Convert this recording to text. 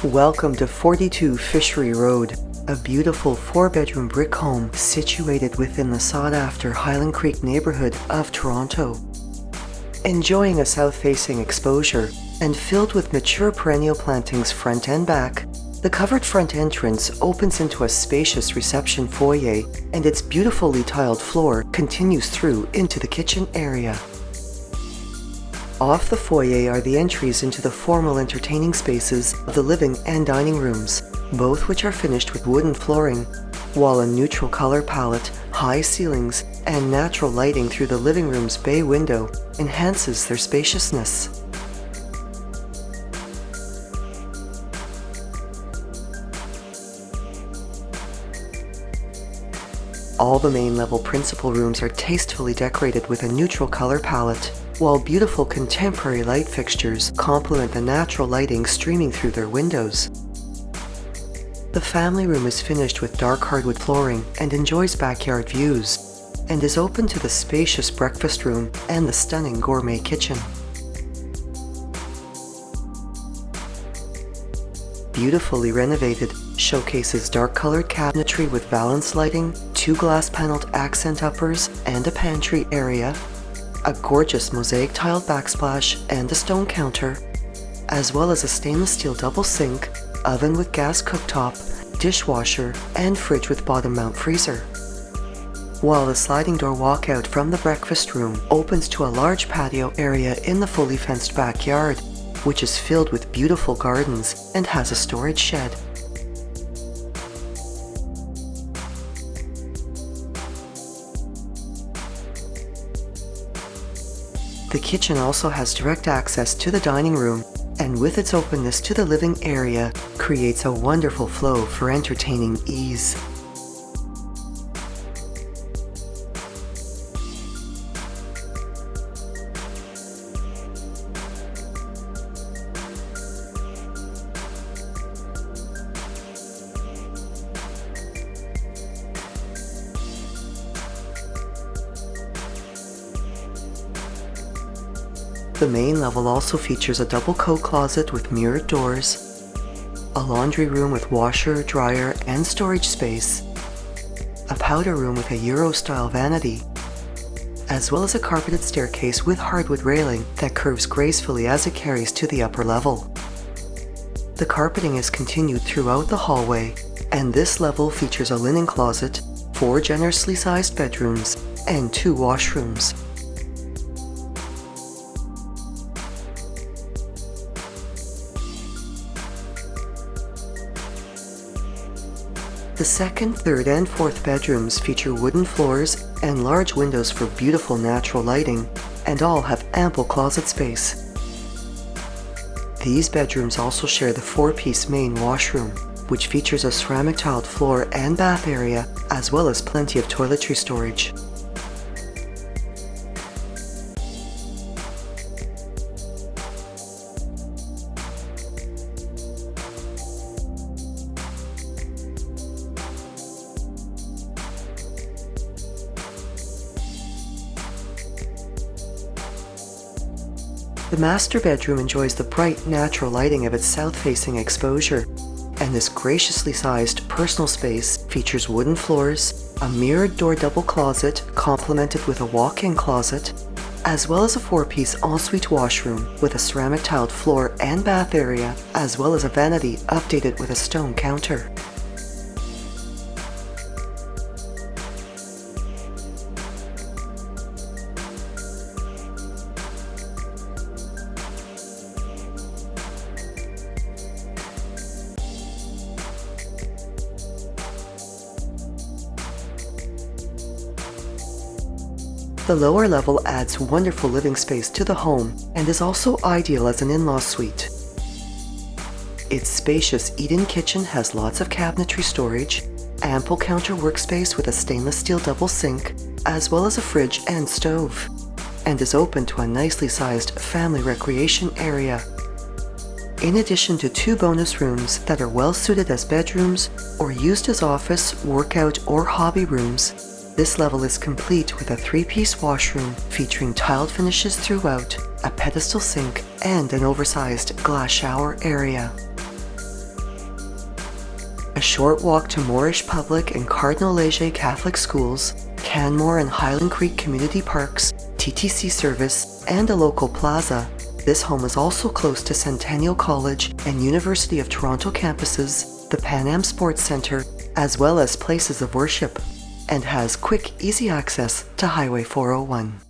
Welcome to 42 Fishery Road, a beautiful 4-bedroom brick home situated within the sought-after Highland Creek neighbourhood of Toronto. Enjoying a south-facing exposure and filled with mature perennial plantings front and back, the covered front entrance opens into a spacious reception foyer, and its beautifully tiled floor continues through into the kitchen area. Off the foyer are the entries into the formal entertaining spaces of the living and dining rooms, both which are finished with wooden flooring, while a neutral color palette, high ceilings, and natural lighting through the living room's bay window enhances their spaciousness. All the main level principal rooms are tastefully decorated with a neutral color palette, while beautiful contemporary light fixtures complement the natural lighting streaming through their windows. The family room is finished with dark hardwood flooring and enjoys backyard views, and is open to the spacious breakfast room and the stunning gourmet kitchen. Beautifully renovated, showcases dark-colored cabinetry with valance lighting, 2 glass-paneled accent uppers and a pantry area, a gorgeous mosaic tiled backsplash and a stone counter, as well as a stainless steel double sink, oven with gas cooktop, dishwasher, and fridge with bottom mount freezer. While the sliding door walkout from the breakfast room opens to a large patio area in the fully fenced backyard, which is filled with beautiful gardens and has a storage shed. The kitchen also has direct access to the dining room, and with its openness to the living area, creates a wonderful flow for entertaining ease. The main level also features a double coat closet with mirrored doors, a laundry room with washer, dryer, and storage space, a powder room with a Euro-style vanity, as well as a carpeted staircase with hardwood railing that curves gracefully as it carries to the upper level. The carpeting is continued throughout the hallway, and this level features a linen closet, 4 generously sized bedrooms, and 2 washrooms. The second, third, and fourth bedrooms feature wooden floors and large windows for beautiful natural lighting, and all have ample closet space. These bedrooms also share the 4-piece main washroom, which features a ceramic tiled floor and bath area, as well as plenty of toiletry storage. The master bedroom enjoys the bright, natural lighting of its south-facing exposure, and this graciously sized personal space features wooden floors, a mirrored door double closet complemented with a walk-in closet, as well as a 4-piece ensuite washroom with a ceramic tiled floor and bath area, as well as a vanity updated with a stone counter. The lower level adds wonderful living space to the home and is also ideal as an in-law suite. Its spacious eat-in kitchen has lots of cabinetry storage, ample counter workspace with a stainless steel double sink, as well as a fridge and stove, and is open to a nicely sized family recreation area. In addition to 2 bonus rooms that are well suited as bedrooms or used as office, workout, or hobby rooms, this level is complete with a 3-piece washroom featuring tiled finishes throughout, a pedestal sink, and an oversized glass shower area. A short walk to Moorish Public and Cardinal Leger Catholic schools, Canmore and Highland Creek community parks, TTC service, and a local plaza, this home is also close to Centennial College and University of Toronto campuses, the Pan Am Sports Centre, as well as places of worship, and has quick, easy access to Highway 401.